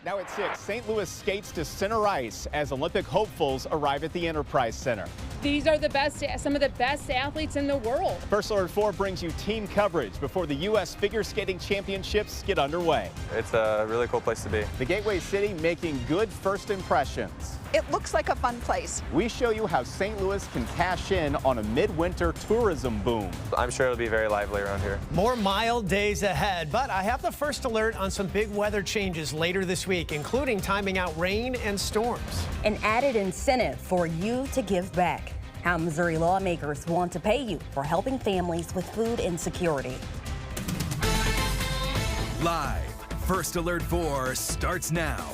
Now at 6, St. Louis skates to center ice as Olympic hopefuls arrive at the Enterprise Center. These are the best, some of the best athletes in the world. First Alert 4 brings you team coverage before the U.S. Figure Skating Championships get underway. It's a really cool place to be. The Gateway City making good first impressions. It looks like a fun place. We show you how St. Louis can cash in on a midwinter tourism boom. I'm sure it'll be very lively around here. More mild days ahead, but I have the first alert on some big weather changes later this week, including timing out rain and storms. An added incentive for you to give back. How Missouri lawmakers want to pay you for helping families with food insecurity. Live, First Alert 4 starts now.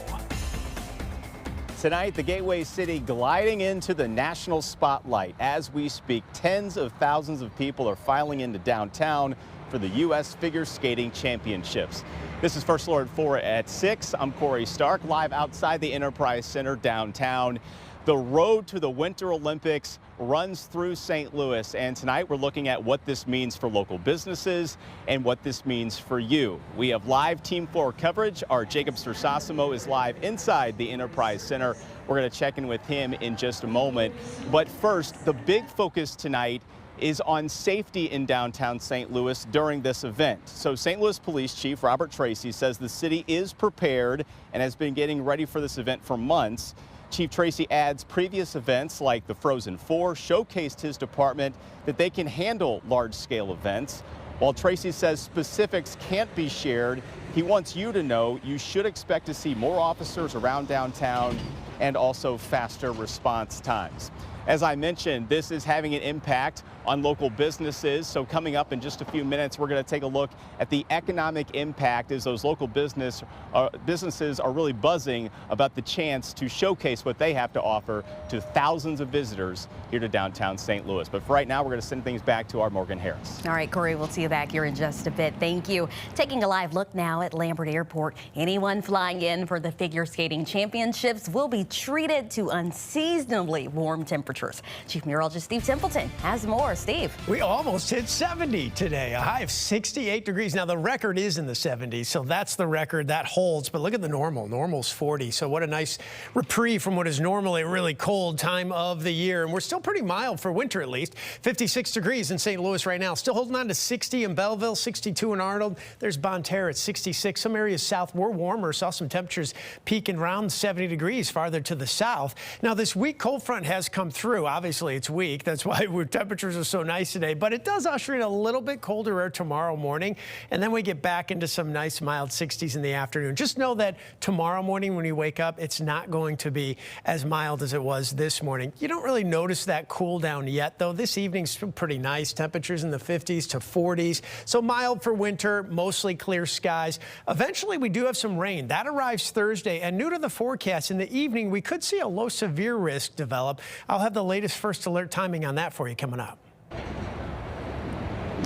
Tonight, the Gateway City gliding into the national spotlight. As we speak, tens of thousands of people are filing into downtown for the U.S. Figure Skating Championships. This is First Alert 4 at 6. I'm Corey Stark, live outside the Enterprise Center downtown. The road to the Winter Olympics runs through St. Louis, and tonight we're looking at what this means for local businesses and what this means for you. We have live Team 4 coverage. Our Jacob Sersasimo is live inside the Enterprise Center. We're going to check in with him in just a moment. But first, the big focus tonight is on safety in downtown St. Louis during this event. So St. Louis Police Chief Robert Tracy says the city is prepared and has been getting ready for this event for months. Chief Tracy adds previous events like the Frozen Four showcased his department that they can handle large-scale events. While Tracy says specifics can't be shared, he wants you to know you should expect to see more officers around downtown and also faster response times. As I mentioned, this is having an impact on local businesses. So coming up in just a few minutes, we're going to take a look at the economic impact as those local businesses are really buzzing about the chance to showcase what they have to offer to thousands of visitors here to downtown St. Louis. But for right now, we're going to send things back to our Morgan Harris. All right, Corey, we'll see you back here in just a bit. Thank you. Taking a live look now at Lambert Airport. Anyone flying in for the figure skating championships will be treated to unseasonably warm temperatures. Chief Meteorologist Steve Templeton has more. Steve. We almost hit 70 today, a high of 68 degrees. Now, the record is in the 70s, so that's the record that holds. But look at the normal. Normal's 40. So what a nice reprieve from what is normally a really cold time of the year. And we're still pretty mild for winter, at least. 56 degrees in St. Louis right now. Still holding on to 60 in Belleville, 62 in Arnold. There's Bonne Terre at 66. Some areas south were warmer. Saw some temperatures peaking around 70 degrees farther to the south. Now, this weak cold front has come through. Obviously, it's weak. That's why temperatures are so nice today. But it does usher in a little bit colder air tomorrow morning. And then we get back into some nice mild 60s in the afternoon. Just know that tomorrow morning when you wake up, it's not going to be as mild as it was this morning. You don't really notice that cool down yet, though. This evening's still pretty nice. Temperatures in the 50s to 40s. So mild for winter, mostly clear skies. Eventually, we do have some rain. That arrives Thursday. And new to the forecast, in the evening, we could see a low severe risk develop. I'll have the latest first alert timing on that for you coming up.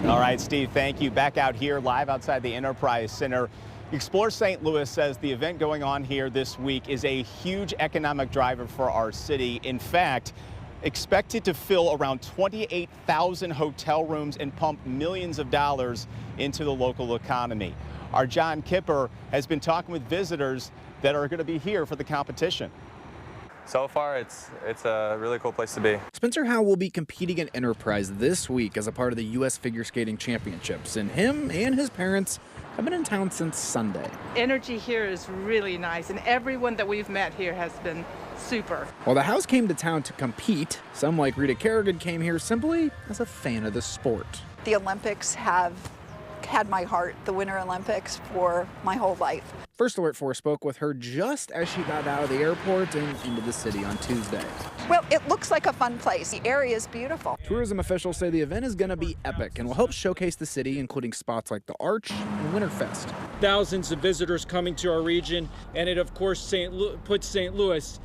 All right, Steve, thank you. Back out here live outside the Enterprise Center. Explore St. Louis says the event going on here this week is a huge economic driver for our city. In fact, expected to fill around 28,000 hotel rooms and pump millions of dollars into the local economy. Our John Kipper has been talking with visitors that are going to be here for the competition. So far, it's a really cool place to be. Spencer Howe will be competing at Enterprise this week as a part of the U.S. Figure Skating Championships, and him and his parents have been in town since Sunday. Energy here is really nice, and everyone that we've met here has been super. While the Howes came to town to compete, some like Rita Kerrigan came here simply as a fan of the sport. The Olympics have had my heart, the Winter Olympics, for my whole life. First Alert 4 spoke with her just as she got out of the airport and into the city on Tuesday. Well, it looks like a fun place. The area is beautiful. Tourism officials say the event is going to be epic and will help showcase the city, including spots like the Arch and Winterfest. Thousands of visitors coming to our region, and it, of course, puts St. Louis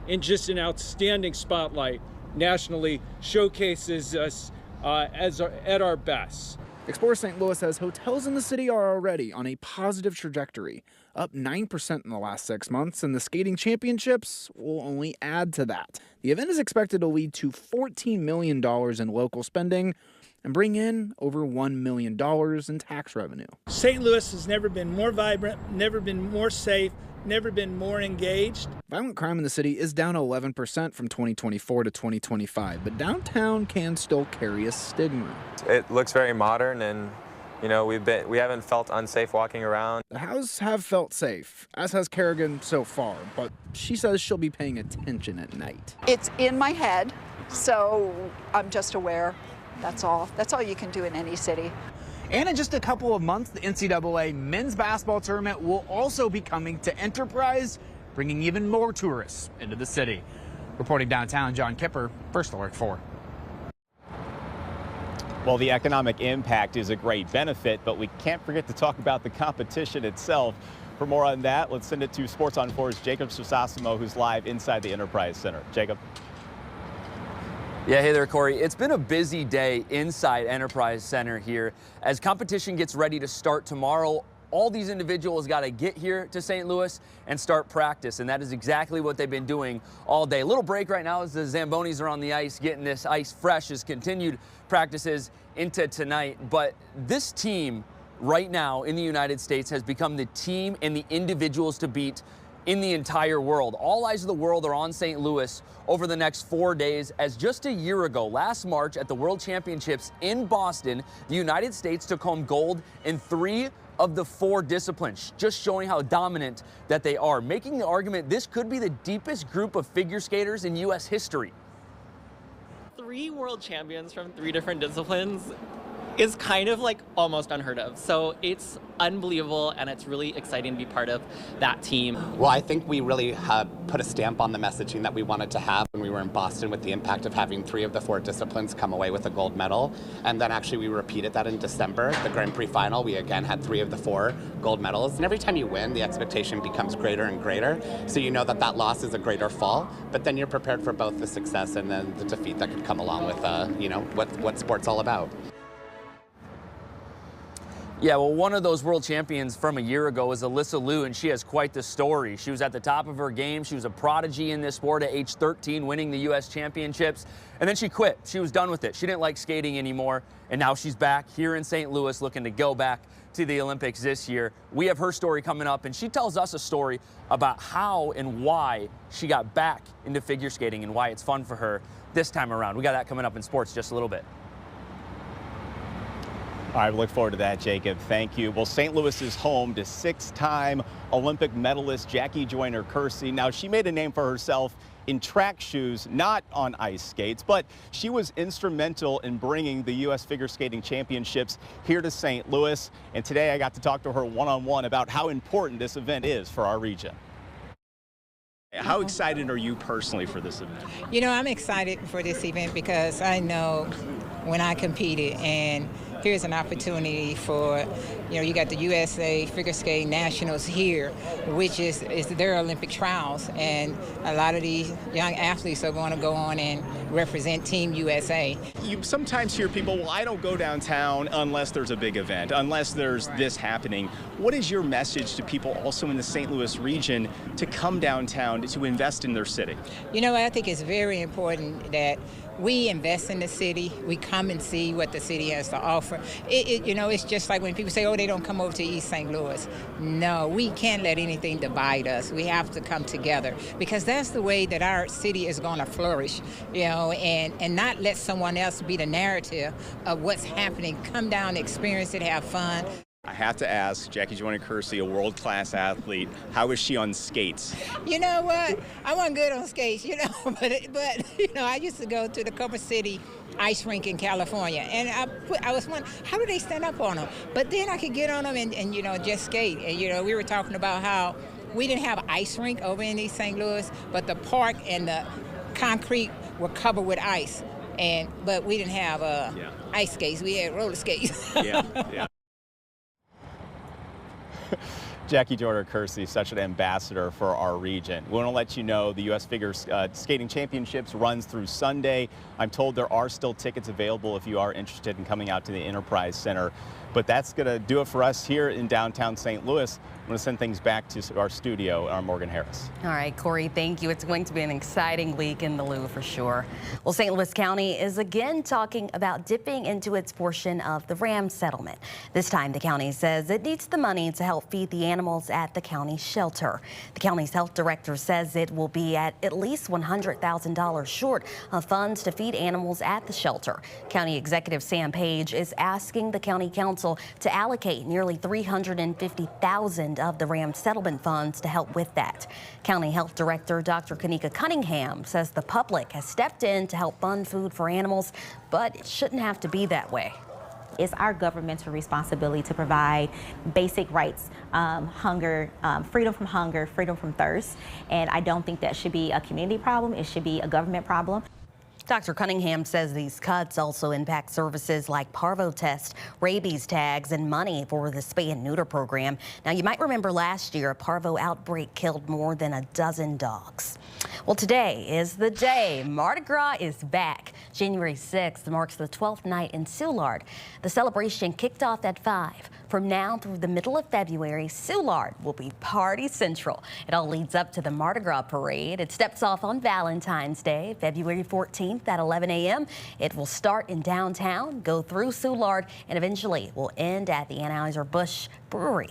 in just an outstanding spotlight nationally, showcases us at our best. Explore St. Louis says hotels in the city are already on a positive trajectory, up 9% in the last 6 months, and the skating championships will only add to that. The event is expected to lead to $14 million in local spending and bring in over $1 million in tax revenue. St. Louis has never been more vibrant, never been more safe, never been more engaged. Violent crime in the city is down 11% from 2024 to 2025, but downtown can still carry a stigma. It looks very modern, and you know, we haven't felt unsafe walking around. The houses have felt safe, as has Kerrigan so far, but she says she'll be paying attention at night. It's in my head, so I'm just aware. That's all. That's all you can do in any city. And in just a couple of months, the NCAA men's basketball tournament will also be coming to Enterprise, bringing even more tourists into the city. Reporting downtown, John Kipper, First Alert 4. Well, the economic impact is a great benefit, but we can't forget to talk about the competition itself. For more on that, let's send it to Sports on 4's Jacob Sosasimo, who's live inside the Enterprise Center. Jacob. Yeah, hey there, Corey. It's been a busy day inside Enterprise Center here. As competition gets ready to start tomorrow, all these individuals got to get here to St. Louis and start practice, and that is exactly what they've been doing all day. A little break right now as the Zambonis are on the ice, getting this ice fresh as continued practices into tonight. But this team right now in the United States has become the team and the individuals to beat in the entire world. All eyes of the world are on St. Louis over the next 4 days, as just a year ago, last March at the World Championships in Boston, the United States took home gold in 3 of the 4 disciplines, just showing how dominant that they are, making the argument this could be the deepest group of figure skaters in U.S. history. 3 world champions from 3 different disciplines is kind of like almost unheard of. So it's unbelievable, and it's really exciting to be part of that team. Well, I think we really put a stamp on the messaging that we wanted to have when we were in Boston, with the impact of having 3 of the 4 disciplines come away with a gold medal. And then actually we repeated that in December, the Grand Prix final. We again had 3 of the 4 gold medals. And every time you win, the expectation becomes greater and greater. So you know that that loss is a greater fall, but then you're prepared for both the success and then the defeat that could come along with, you know, what sport's all about. Yeah, well, one of those world champions from a year ago is Alyssa Liu, and she has quite the story. She was at the top of her game. She was a prodigy in this sport at age 13, winning the U.S. championships. And then she quit. She was done with it. She didn't like skating anymore. And now she's back here in St. Louis looking to go back to the Olympics this year. We have her story coming up, and she tells us a story about how and why she got back into figure skating and why it's fun for her this time around. We got that coming up in sports just a little bit. All right, we look forward to that, Jacob. Thank you. Well, St. Louis is home to 6-time Olympic medalist Jackie Joyner-Kersee. Now, she made a name for herself in track shoes, not on ice skates, but she was instrumental in bringing the U.S. Figure Skating Championships here to St. Louis. And today I got to talk to her one-on-one about how important this event is for our region. How excited are you personally for this event? You know, I'm excited for this event because I know when I competed, and here's an opportunity for, you know, you got the USA Figure Skating Nationals here, which is their Olympic trials, and a lot of these young athletes are going to go on and represent Team USA. You sometimes hear people, well, I don't go downtown unless there's a big event, unless there's this happening. What is your message to people also in the St. Louis region to come downtown to invest in their city? You know, I think it's very important that we invest in the city. We come and see what the city has to offer. You know, it's just like when people say, oh, they don't come over to East St. Louis. No, we can't let anything divide us. We have to come together, because that's the way that our city is going to flourish, you know, and not let someone else be the narrative of what's happening. Come down, experience it, have fun. I have to ask, Jackie Joyner-Kersee, a world-class athlete, how is she on skates? You know what? I wasn't good on skates, you know, but you know, I used to go to the Culver City ice rink in California, and I was wondering, how do they stand up on them? But then I could get on them and you know, just skate. And you know, we were talking about how we didn't have an ice rink over in East St. Louis, but the park and the concrete were covered with ice, but we didn't have ice skates. We had roller skates. Yeah. Jackie Joyner-Kersee, such an ambassador for our region. We want to let you know the U.S. Figure Skating Championships runs through Sunday. I'm told there are still tickets available if you are interested in coming out to the Enterprise Center. But that's going to do it for us here in downtown St. Louis. I'm going to send things back to our studio, our Morgan Harris. All right, Corey, thank you. It's going to be an exciting week in the Lou for sure. Well, St. Louis County is again talking about dipping into its portion of the Ram settlement. This time, the county says it needs the money to help feed the animals at the county shelter. The county's health director says it will be at least $100,000 short of funds to feed animals at the shelter. County Executive Sam Page is asking the county council to allocate nearly $350,000 of the Ram settlement funds to help with that. County Health Director Dr. Kanika Cunningham says the public has stepped in to help fund food for animals, but it shouldn't have to be that way. It's our governmental responsibility to provide basic rights, freedom from hunger, freedom from thirst, and I don't think that should be a community problem. It should be a government problem. Dr. Cunningham says these cuts also impact services like parvo test, rabies tags, and money for the spay and neuter program. Now, you might remember last year a parvo outbreak killed more than a dozen dogs. Well, today is the day. Mardi Gras is back. January 6th marks the 12th night in Soulard. The celebration kicked off at 5. From now through the middle of February, Soulard will be party central. It all leads up to the Mardi Gras parade. It steps off on Valentine's Day, February 14th at 11 a.m. It will start in downtown, go through Soulard, and eventually will end at the Anheuser-Busch Brewery.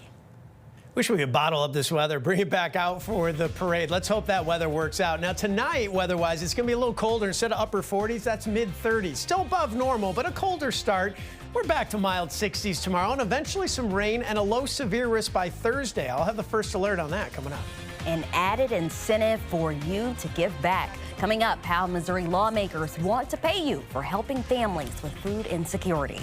Wish we could bottle up this weather, bring it back out for the parade. Let's hope that weather works out. Now tonight, weather-wise, it's going to be a little colder. Instead of upper 40s, that's mid-30s. Still above normal, but a colder start. We're back to mild 60s tomorrow, and eventually some rain and a low severe risk by Thursday. I'll have the first alert on that coming up. An added incentive for you to give back. Coming up, how Missouri lawmakers want to pay you for helping families with food insecurity.